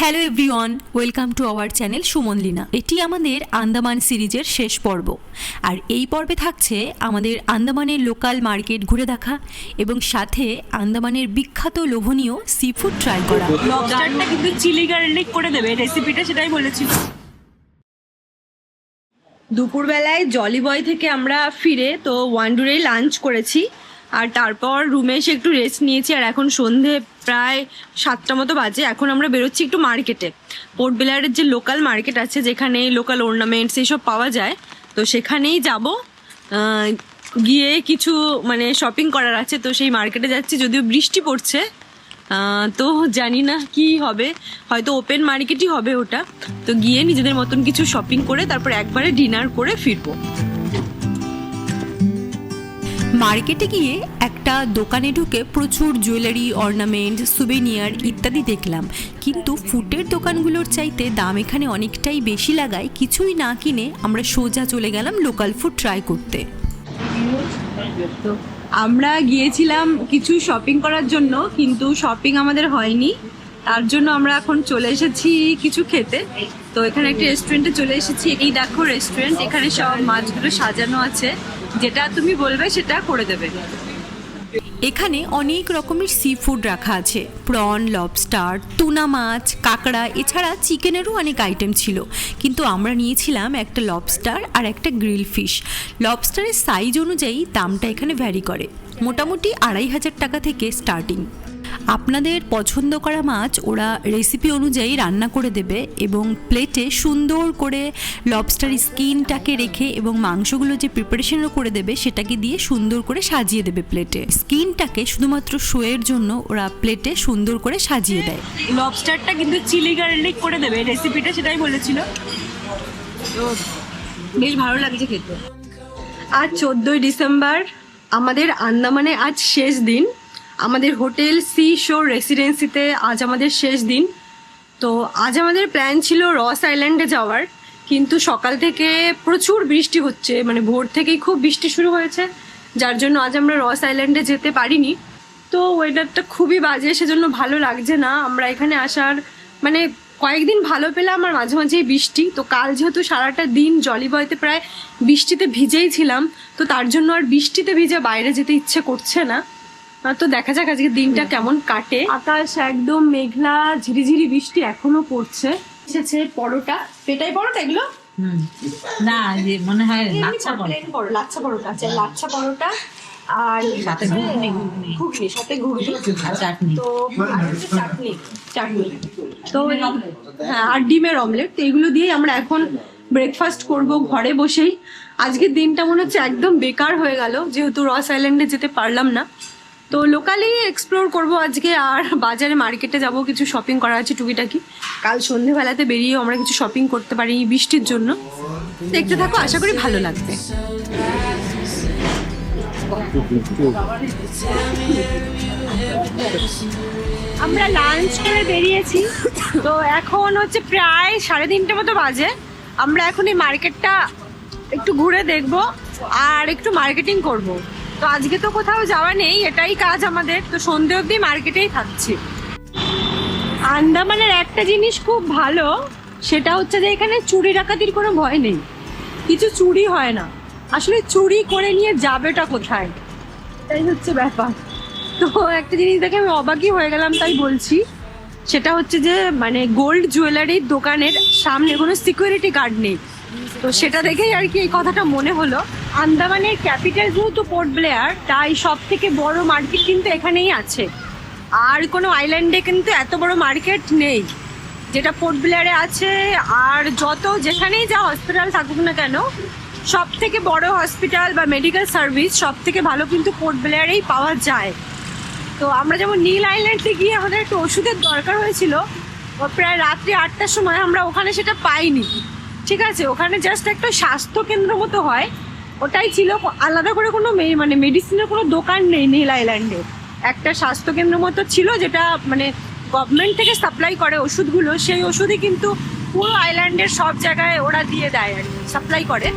Hello everyone, welcome to our channel Suman Leena. এটি আমাদের আন্দামান সিরিজের শেষ পর্ব, আর এই পর্বে থাকছে আমাদের আন্দামানের লোকাল মার্কেট ঘুরে দেখা এবং সাথে আন্দামানের বিখ্যাত লোভনীয় সি ফুড ট্রাই করা। লবস্টারটা কিন্তু চিলি গার্লিক করে দেবে, রেসিপিটা সেটাই বলেছিল। দুপুরবেলায় জলি বয় থেকে আমরা ফিরে তো ওয়ান্ডুরেই লাঞ্চ করেছি, আর তারপর রুমে এসে একটু রেস্ট নিয়েছি। আর এখন সন্ধে প্রায় 7টা মতো বাজে। এখন আমরা বেরোচ্ছি একটু মার্কেটে। পোর্ট ব্লেয়ারের যে লোকাল মার্কেট আছে, যেখানে লোকাল অর্নামেন্টস এইসব পাওয়া যায়, তো সেখানেই যাব। গিয়ে কিছু শপিং করার আছে, তো সেই মার্কেটে যাচ্ছি। যদিও বৃষ্টি পড়ছে, তো জানি না কি হবে, হয়তো ওপেন মার্কেটই হবে ওটা। তো গিয়ে নিজেদের মতন কিছু শপিং করে তারপর একবারে ডিনার করে ফিরবো। মার্কেটে গিয়ে একটা দোকানে ঢুকে প্রচুর জুয়েলারি, অর্নামেন্ট, সুভেনিয়ার ইত্যাদি দেখলাম, কিন্তু ফুডের দোকানগুলোর চাইতে দাম এখানে অনেকটাই বেশি লাগায় কিছুই না কিনে আমরা সোজা চলে গেলাম লোকাল ফুড ট্রাই করতে। আমরা গিয়েছিলাম কিছু শপিং করার জন্য, কিন্তু শপিং আমাদের হয়নি। তার জন্য আমরা এখন চলে এসেছি কিছু খেতে। তো এখানে একটা রেস্টুরেন্টে চলে এসেছি। এই দেখো রেস্টুরেন্ট, এখানে সব মাছগুলো সাজানো আছে, যেটা তুমি বলবে সেটা করে দেবে। এখানে অনেক রকমের সি ফুড রাখা আছে, প্রন, লবস্টার, টুনা মাছ, কাঁকড়া, এছাড়া চিকেনেরও অনেক আইটেম ছিল। কিন্তু আমরা নিয়েছিলাম একটা লবস্টার আর একটা গ্রিল ফিশ। লবস্টারের সাইজ অনুযায়ী দামটা এখানে ভ্যারি করে, মোটামুটি 2500 টাকা থেকে স্টার্টিং। আপনাদের পছন্দ করা মাছ ওরা রেসিপি অনুযায়ী রান্না করে দেবে এবং প্লেটে সুন্দর করে লবস্টার স্কিনটাকে রেখে এবং মাংসগুলো যে প্রিপারেশনও করে দেবে সেটাকে দিয়ে সুন্দর করে সাজিয়ে দেবে প্লেটে। স্কিনটাকে শুধুমাত্র শোয়ের জন্য ওরা প্লেটে সুন্দর করে সাজিয়ে দেয়। লবস্টারটা কিন্তু চিলি গার্লিক করে দেবে, রেসিপিটা সেটাই বলেছিল। তো বেশ ভালো লাগছে খেতে। আজ 14ই ডিসেম্বর, আমাদের আন্দামানে আজ শেষ দিন। আমাদের হোটেল সি শোর রেসিডেন্সিতে আজ আমাদের শেষ দিন। তো আজ আমাদের প্ল্যান ছিল রস আইল্যান্ডে যাওয়ার, কিন্তু সকাল থেকে প্রচুর বৃষ্টি হচ্ছে, ভোর থেকেই খুব বৃষ্টি শুরু হয়েছে, যার জন্য আজ আমরা রস আইল্যান্ডে যেতে পারিনি। তো ওয়েদারটা খুবই বাজে, সেজন্য ভালো লাগছে না আমরা এখানে আসার। কয়েকদিন ভালো পেলাম, আর মাঝে মাঝেই বৃষ্টি। তো কাল যেহেতু সারাটা দিন জলি বয়তে প্রায় বৃষ্টিতে ভিজেই ছিলাম, তো তার জন্য আর বৃষ্টিতে ভিজে বাইরে যেতে ইচ্ছে করছে না। তো দেখা যাক আজকে দিনটা কেমন কাটে। আকাশ একদম মেঘলা, ঝিরিঝিরি বৃষ্টি এখনো পড়ছে। এসেছে পরোটা, পেটাই পরোটা এগুলো না, যে মনে হয় লাচ্ছা পরোটা আছে, লাচ্ছা পরোটা আর সাথে ঘুগনি, সাথে ঘুগনি চাটনি। তো চাটনি তো হ্যাঁ, আর ডিমের অমলেট। তো এগুলো দিয়ে আমরা এখন ব্রেকফাস্ট করব ঘরে বসেই। আজকের দিনটা মনে হচ্ছে একদম বেকার হয়ে গেল, যেহেতু রস আইল্যান্ডে যেতে পারলাম না। তো লোকালি এক্সপ্লোর করব আজকে, আর বাজারে মার্কেটে যাব, কিছু শপিং করা আছে টুকিটাকি। কাল সন্ধেবেলাতে বেরিয়েও আমরা কিছু শপিং করতে পারি বৃষ্টির জন্য। দেখতে থাকো, আশা করি ভালো লাগবে। আমরা লাঞ্চ করে বেরিয়েছি, তো এখন হচ্ছে প্রায় 3:30 মতো বাজে। আমরা এখন এই মার্কেটটা একটু ঘুরে দেখব আর একটু মার্কেটিং করব। তো আজকে তো কোথাও যাওয়া নেই, এটাই কাজ আমাদের। তো সন্ধে অবধি মার্কেটেই থাকছি। আন্দামানের একটা জিনিস খুব ভালো, সেটা হচ্ছে যে এখানে চুরি ডাকাতির কোনো ভয় নেই, কিছু চুরি হয় না। আসলে চুরি করে নিয়ে যাবেটা কোথায়, এটাই হচ্ছে ব্যাপার। তো একটা জিনিস দেখে আমি অবাকই হয়ে গেলাম, তাই বলছি। সেটা হচ্ছে যে গোল্ড জুয়েলারির দোকানের সামনে কোনো সিকিউরিটি গার্ড নেই। তো সেটা দেখেই আর কি এই কথাটা মনে হলো। আন্দামানের ক্যাপিটাল যেহেতু পোর্ট ব্লেয়ার, তাই সব থেকে বড় মার্কেট কিন্তু এখানেই আছে। আর কোনো আইল্যান্ডে কিন্তু এত বড় মার্কেট নেই যেটা পোর্ট ব্লেয়ারে আছে। আর যেখানেই যা হসপিটাল থাকুক না কেন, সব থেকে বড় হসপিটাল বা মেডিকেল সার্ভিস সব থেকে ভালো কিন্তু পোর্ট ব্লেয়ারেই পাওয়া যায়। তো আমরা যেমন নীল আইল্যান্ডে গিয়ে আমাদের একটু ওষুধের দরকার হয়েছিল, প্রায় রাত্রি 8টার সময়, আমরা ওখানে সেটা পাইনি। ঠিক আছে, ওখানে জাস্ট একটা স্বাস্থ্য কেন্দ্র মতো হয়, ওটাই ছিল। আলাদা করে কোনো মেডিসিনের কোনো দোকান নেই নীল আইল্যান্ডে। একটা স্বাস্থ্য কেন্দ্র মতো ছিল, যেটা গভর্নমেন্ট থেকে সাপ্লাই করে ওষুধগুলো। সেই ওষুধই কিন্তু পুরো আইল্যান্ডের সব জায়গায় ওরা দিয়ে দেয় আর সাপ্লাই করে।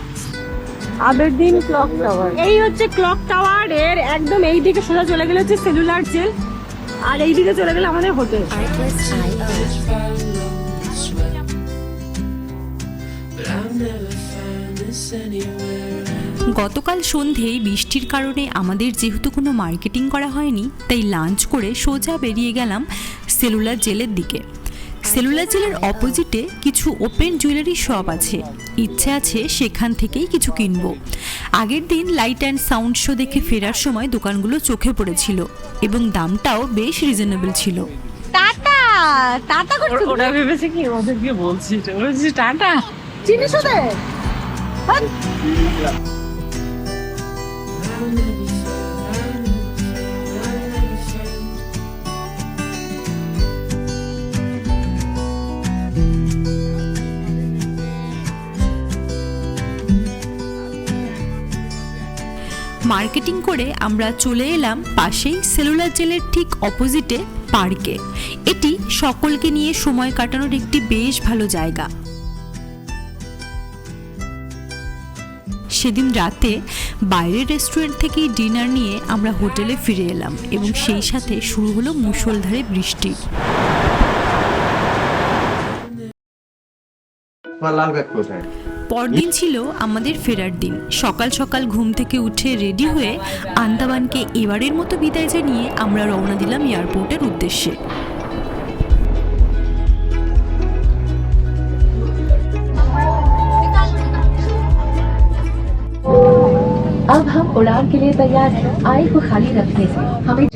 আবেরদিন ক্লক টাওয়ার, এই হচ্ছে ক্লক টাওয়ার। এর একদম এই দিকে সোজা চলে গেলে হচ্ছে সেলুলার জেল। আর এইদিকে চলে গেলে আমাদের হোটেল। গতকাল সন্ধেয় বৃষ্টির কারণে আমাদের যেহেতু কোনো মার্কেটিং করা হয়নি, তাই লাঞ্চ করে সোজা বেরিয়ে গেলাম সেলুলার জেলের দিকে। সেলুলার জেলের অপোজিটে কিছু ওপেন জুয়েলারি শপ আছে, ইচ্ছে আছে সেখান থেকেই কিছু কিনবো। আগের দিন লাইট অ্যান্ড সাউন্ড শো দেখে ফেরার সময় দোকানগুলো চোখে পড়েছিল এবং দামটাও বেশ রিজনেবল ছিল। টাটা টাটা করছো? ওরা ভেবেছে কি ওদেরকে বলছি, বলছি টাটা। চিনিস ওদের? মার্কেটিং করে আমরা চলে এলাম পাশেই সেলুলার জেলের ঠিক অপোজিটে পার্কে। এটি সকলকে নিয়ে সময় কাটানোর একটি বেশ ভালো জায়গা। সেদিন রাতে বাইরের রেস্টুরেন্ট থেকে ডিনার নিয়ে আমরা হোটেলে ফিরে এলাম এবং সেই সাথে শুরু হলো মুষলধারে বৃষ্টি। পরদিন ছিল আমাদের ফেরার দিন। সকাল সকাল ঘুম থেকে উঠে রেডি হয়ে আন্দামানকে এবারের মতো বিদায় জানিয়ে আমরা রওনা দিলাম এয়ারপোর্টের উদ্দেশ্যে। अब हम उड़ान के लिए तैयार हैं। आय को खाली रखते हैं। हमें